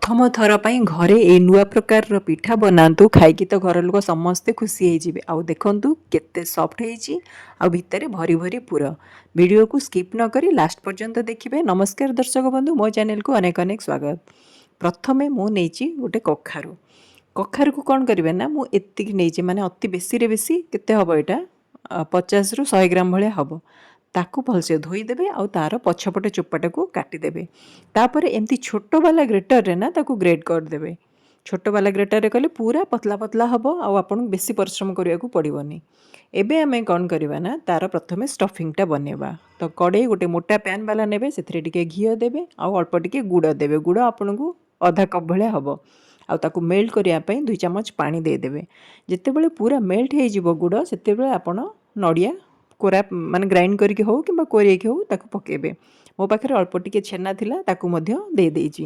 प्रथम थर ପାଇଁ ଘରେ ଏ ନୂଆ ପ୍ରକାରର ପିଠା ବନାନ୍ତୁ ଖାଇକି ତ ଘର ଲୋକ ସମସ୍ତେ ଖୁସି ହେଇଯିବେ। ଆଉ ଦେଖନ୍ତୁ କେତେ ସଫ୍ଟ ହେଇଛି ଆଉ ଭିତରେ ଭରି ଭରି ପୁର। ଭିଡ଼ିଓକୁ ସ୍କିପ୍ ନ କରି ଲାଷ୍ଟ ପର୍ଯ୍ୟନ୍ତ ଦେଖିବେ। ନମସ୍କାର ଦର୍ଶକ ବନ୍ଧୁ, ମୋ ଚ୍ୟାନେଲକୁ ଅନେକ ଅନେକ ସ୍ୱାଗତ। ପ୍ରଥମେ ମୁଁ ନେଇଛି ଗୋଟେ କଖାରୁ। କଖାରୁକୁ କ'ଣ କରିବେ ନା, ମୁଁ ଏତିକି ନେଇଛି, ମାନେ ଅତି ବେଶୀରେ ବେଶୀ କେତେ ହେବ ଏଇଟା 50ରୁ 100 ଗ୍ରାମ ଭଳିଆ ହେବ। ତାକୁ ଭଲସେ ଧୋଇଦେବେ ଆଉ ତାର ପଛପଟେ ଚୋପାଟାକୁ କାଟିଦେବେ। ତାପରେ ଏମିତି ଛୋଟ ବାଲା ଗ୍ରେଟରରେ ନା ତାକୁ ଗ୍ରେଟ୍ କରିଦେବେ। ଛୋଟ ବାଲା ଗ୍ରେଟରରେ କଲେ ପୁରା ପତଲା ପତଲା ହେବ ଆଉ ଆପଣଙ୍କୁ ବେଶୀ ପରିଶ୍ରମ କରିବାକୁ ପଡ଼ିବନି। ଏବେ ଆମେ କ'ଣ କରିବା ନା, ତାର ପ୍ରଥମେ ଷ୍ଟଫିଂଟା ବନେଇବା। ତ କଡ଼େଇ ଗୋଟେ ମୋଟା ପ୍ୟାନ୍ ବାଲା ନେବେ, ସେଥିରେ ଟିକେ ଘିଅ ଦେବେ ଆଉ ଅଳ୍ପ ଟିକେ ଗୁଡ଼ ଦେବେ। ଗୁଡ଼ ଆପଣଙ୍କୁ ଅଧା କପ୍ ଭଳିଆ ହେବ। ଆଉ ତାକୁ ମେଲ୍ଟ କରିବା ପାଇଁ 2 ଚାମଚ ପାଣି ଦେଇଦେବେ। ଯେତେବେଳେ ପୁରା ମେଲ୍ଟ ହେଇଯିବ ଗୁଡ଼, ସେତେବେଳେ ଆପଣ ନଡ଼ିଆ କୋରା ମାନେ ଗ୍ରାଇଣ୍ଡ କରିକି ହେଉ କିମ୍ବା କୋରେଇକି ହେଉ ତାକୁ ପକାଇବେ। ମୋ ପାଖରେ ଅଳ୍ପ ଟିକେ ଛେନା ଥିଲା, ତାକୁ ମଧ୍ୟ ଦେଇଦେଇଛି।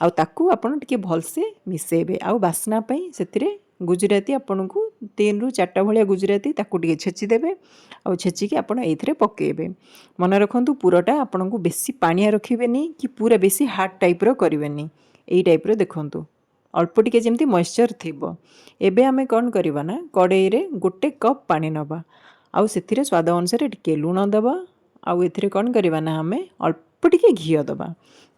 ଆଉ ତାକୁ ଆପଣ ଟିକେ ଭଲସେ ମିଶାଇବେ। ଆଉ ବାସ୍ନା ପାଇଁ ସେଥିରେ ଗୁଜୁରାତି ଆପଣଙ୍କୁ 3ରୁ 4ଟା ଭଳିଆ ଗୁଜୁରାତି ତାକୁ ଟିକେ ଛେଚିଦେବେ। ଆଉ ଛେଚିକି ଆପଣ ଏଇଥିରେ ପକାଇବେ। ମନେ ରଖନ୍ତୁ, ପୁରଟା ଆପଣଙ୍କୁ ବେଶୀ ପାଣିଆ ରଖିବେନି କି ପୁରା ବେଶୀ ହାର୍ଡ଼ ଟାଇପ୍ର କରିବେନି। ଏଇ ଟାଇପ୍ର ଦେଖନ୍ତୁ, ଅଳ୍ପ ଟିକେ ଯେମିତି ମଏଶ୍ଚର ଥିବ। ଏବେ ଆମେ କ'ଣ କରିବା ନା, କଡ଼େଇରେ 1 କପ୍ ପାଣି ନେବା ଆଉ ସେଥିରେ ସ୍ୱାଦ ଅନୁସାରେ ଟିକେ ଲୁଣ ଦେବା। ଆଉ ଏଥିରେ କ'ଣ କରିବା ନା, ଆମେ ଅଳ୍ପ ଟିକେ ଘିଅ ଦେବା।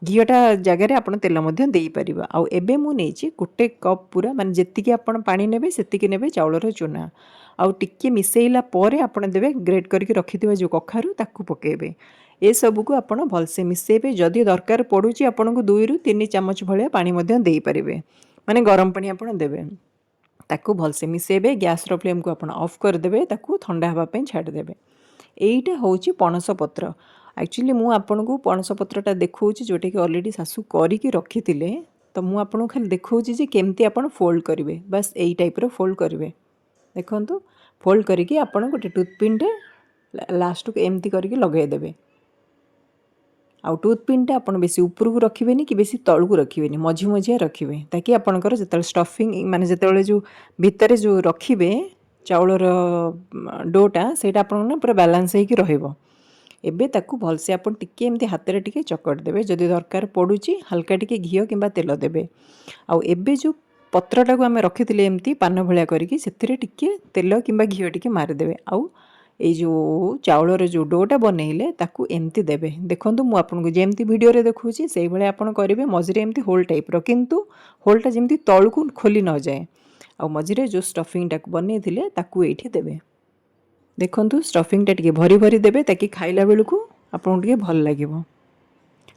ଘିଅଟା ଜାଗାରେ ଆପଣ ତେଲ ମଧ୍ୟ ଦେଇପାରିବେ। ଆଉ ଏବେ ମୁଁ ନେଇଛି 1 କପ୍ ପୁରା, ମାନେ ଯେତିକି ଆପଣ ପାଣି ନେବେ ସେତିକି ନେବେ ଚାଉଳର ଚୁନା। ଆଉ ଟିକେ ମିଶାଇଲା ପରେ ଆପଣ ଦେବେ ଗ୍ରେଟ୍ କରିକି ରଖିଥିବା ଯେଉଁ କଖାରୁ, ତାକୁ ପକାଇବେ। ଏସବୁକୁ ଆପଣ ଭଲସେ ମିଶାଇବେ। ଯଦି ଦରକାର ପଡ଼ୁଛି ଆପଣଙ୍କୁ 2ରୁ 3 ଚାମଚ ଭଳିଆ ପାଣି ମଧ୍ୟ ଦେଇପାରିବେ, ମାନେ ଗରମ ପାଣି ଆପଣ ଦେବେ। ତାକୁ ଭଲସେ ମିଶାଇବେ। ଗ୍ୟାସ୍ର ଫ୍ଲେମ୍କୁ ଆପଣ ଅଫ୍ କରିଦେବେ, ତାକୁ ଥଣ୍ଡା ହେବା ପାଇଁ ଛାଡ଼ିଦେବେ। ଏଇଟା ହେଉଛି ପଣସ ପତ୍ର। ଆକ୍ଚୁଆଲି ମୁଁ ଆପଣଙ୍କୁ ପଣସ ପତ୍ରଟା ଦେଖାଉଛି, ଯେଉଁଟାକି ଅଲରେଡ଼ି ଶାଶୁ କରିକି ରଖିଥିଲେ। ତ ମୁଁ ଆପଣଙ୍କୁ ଖାଲି ଦେଖାଉଛି ଯେ କେମିତି ଆପଣ ଫୋଲ୍ଡ କରିବେ। ବାସ୍ ଏଇ ଟାଇପ୍ର ଫୋଲ୍ଡ କରିବେ। ଦେଖନ୍ତୁ, ଫୋଲ୍ଡ କରିକି ଆପଣ ଗୋଟେ ଟୁଥପିନ୍ଟେ ଲାଷ୍ଟକୁ ଏମିତି କରିକି ଲଗାଇଦେବେ। ଆଉ ଟୁଥପିନ୍ଟା ଆପଣ ବେଶୀ ଉପରକୁ ରଖିବେନି କି ବେଶୀ ତଳକୁ ରଖିବେନି, ମଝି ମଝିଆ ରଖିବେ, ତାକି ଆପଣଙ୍କର ଯେତେବେଳେ ଷ୍ଟଫିଂ ମାନେ ଯେତେବେଳେ ଯେଉଁ ଭିତରେ ଯେଉଁ ରଖିବେ ଚାଉଳର ଡୋଟା, ସେଇଟା ଆପଣଙ୍କ ନା ପୁରା ବାଲାନ୍ସ ହେଇକି ରହିବ। ଏବେ ତାକୁ ଭଲସେ ଆପଣ ଟିକେ ଏମିତି ହାତରେ ଟିକେ ଚକଟି ଦେବେ। ଯଦି ଦରକାର ପଡ଼ୁଛି ହାଲକା ଟିକେ ଘିଅ କିମ୍ବା ତେଲ ଦେବେ। ଆଉ ଏବେ ଯେଉଁ ପତ୍ରଟାକୁ ଆମେ ରଖିଥିଲେ ଏମିତି ପାନ ଭଳିଆ କରିକି, ସେଥିରେ ଟିକେ ତେଲ କିମ୍ବା ଘିଅ ଟିକେ ମାରିଦେବେ। ଆଉ ଏଇ ଯେଉଁ ଚାଉଳର ଯେଉଁ ଡୋଟା ବନେଇଲେ ତାକୁ ଏମିତି ଦେବେ। ଦେଖନ୍ତୁ, ମୁଁ ଆପଣଙ୍କୁ ଯେମିତି ଭିଡ଼ିଓରେ ଦେଖାଉଛି ସେଇଭଳିଆ ଆପଣ କରିବେ। ମଝିରେ ଏମିତି ହୋଲ୍ ଟାଇପ୍ର, କିନ୍ତୁ ହୋଲ୍ଟା ଯେମିତି ତଳକୁ ଖୋଲି ନଯାଏ। ଆଉ ମଝିରେ ଯେଉଁ ଷ୍ଟଫିଂଟାକୁ ବନେଇଥିଲେ ତାକୁ ଏଇଠି ଦେବେ। ଦେଖନ୍ତୁ, ଷ୍ଟଫିଂଟା ଟିକେ ଭରି ଭରି ଦେବେ, ତାକି ଖାଇଲା ବେଳକୁ ଆପଣଙ୍କୁ ଟିକେ ଭଲ ଲାଗିବ।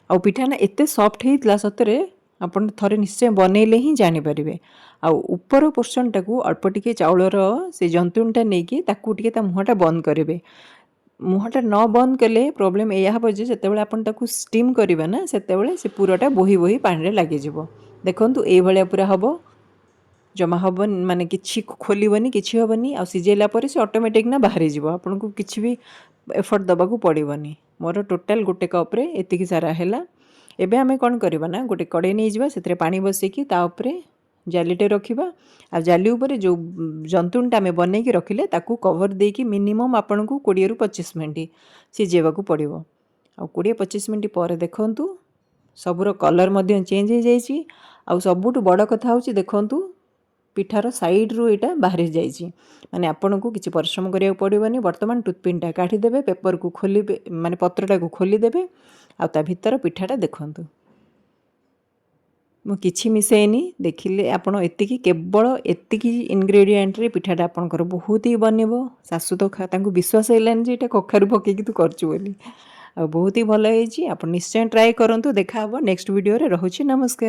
ଆଉ ପିଠା ନା ଏତେ ସଫ୍ଟ ହେଇଥିଲା, ସତରେ ଆପଣ ଥରେ ନିଶ୍ଚୟ ବନେଇଲେ ହିଁ ଜାଣିପାରିବେ। ଆଉ ଉପର ପୋର୍ସନଟାକୁ ଅଳ୍ପ ଟିକେ ଚାଉଳର ସେ ଜନ୍ତୁଣିଟା ନେଇକି ତାକୁ ଟିକେ ତା ମୁହଁଟା ବନ୍ଦ କରିବେ। ମୁହଁଟା ନ ବନ୍ଦ କଲେ ପ୍ରୋବ୍ଲେମ୍ ଏଇଆ ହେବ ଯେ ଯେତେବେଳେ ଆପଣ ତାକୁ ଷ୍ଟିମ୍ କରିବେ ନା, ସେତେବେଳେ ସେ ପୁରଟା ବୋହି ବୋହି ପାଣିରେ ଲାଗିଯିବ। ଦେଖନ୍ତୁ, ଏଇଭଳିଆ ପୁରା ହେବ। ଜମା ହେବନି, ମାନେ କିଛି ଖୋଲିବନି, କିଛି ହେବନି। ଆଉ ସିଝେଇଲା ପରେ ସେ ଅଟୋମେଟିକ୍ ନା ବାହାରିଯିବ, ଆପଣଙ୍କୁ କିଛି ବି ଏଫର୍ଟ ଦେବାକୁ ପଡ଼ିବନି। ମୋର ଟୋଟାଲ୍ 1 କପ୍ରେ ଏତିକି ସାରା ହେଲା। ଏବେ ଆମେ କ'ଣ କରିବା ନା, ଗୋଟେ କଡ଼େଇ ନେଇଯିବା, ସେଥିରେ ପାଣି ବସେଇକି ତା ଉପରେ ଜାଲିଟେ ରଖିବା। ଆଉ ଜାଲି ଉପରେ ଯେଉଁ ଜନ୍ତୁଣିଟା ଆମେ ବନେଇକି ରଖିଲେ ତାକୁ କଭର୍ ଦେଇକି ମିନିମମ୍ ଆପଣଙ୍କୁ 20ରୁ 25 ମିନିଟ୍ ସିଝେଇବାକୁ ପଡ଼ିବ। ଆଉ 20-25 ମିନିଟ୍ ପରେ ଦେଖନ୍ତୁ, ସବୁର କଲର୍ ମଧ୍ୟ ଚେଞ୍ଜ ହେଇଯାଇଛି। ଆଉ ସବୁଠୁ ବଡ଼ କଥା ହେଉଛି, ଦେଖନ୍ତୁ ପିଠାର ସାଇଡ଼୍ରୁ ଏଇଟା ବାହାରି ଯାଇଛି, ମାନେ ଆପଣଙ୍କୁ କିଛି ପରିଶ୍ରମ କରିବାକୁ ପଡ଼ିବନି। ବର୍ତ୍ତମାନ ଟୁଥପିନ୍ଟା କାଢ଼ିଦେବେ, ପେପରକୁ ଖୋଲିବେ, ମାନେ ପତ୍ରଟାକୁ ଖୋଲିଦେବେ। ଆଉ ତା ଭିତର ପିଠାଟା ଦେଖନ୍ତୁ, ମୁଁ କିଛି ମିଶାଇନି। ଦେଖିଲେ ଆପଣ ଏତିକି, କେବଳ ଏତିକି ଇନଗ୍ରେଡ଼ିଏଣ୍ଟରେ ପିଠାଟା ଆପଣଙ୍କର ବହୁତ ହି ବନିବ। ଶାଶୁ ତ ତାଙ୍କୁ ବିଶ୍ୱାସ ହେଲାନି ଯେ ଏଇଟା କଖାରୁ ପକାଇକି ତୁ କରୁଛୁ ବୋଲି। ଆଉ ବହୁତ ହି ଭଲ ହେଇଛି। ଆପଣ ନିଶ୍ଚୟ ଟ୍ରାଏ କରନ୍ତୁ। ଦେଖା ହେବ ନେକ୍ସଟ ଭିଡ଼ିଓରେ। ରହୁଛି, ନମସ୍କାର।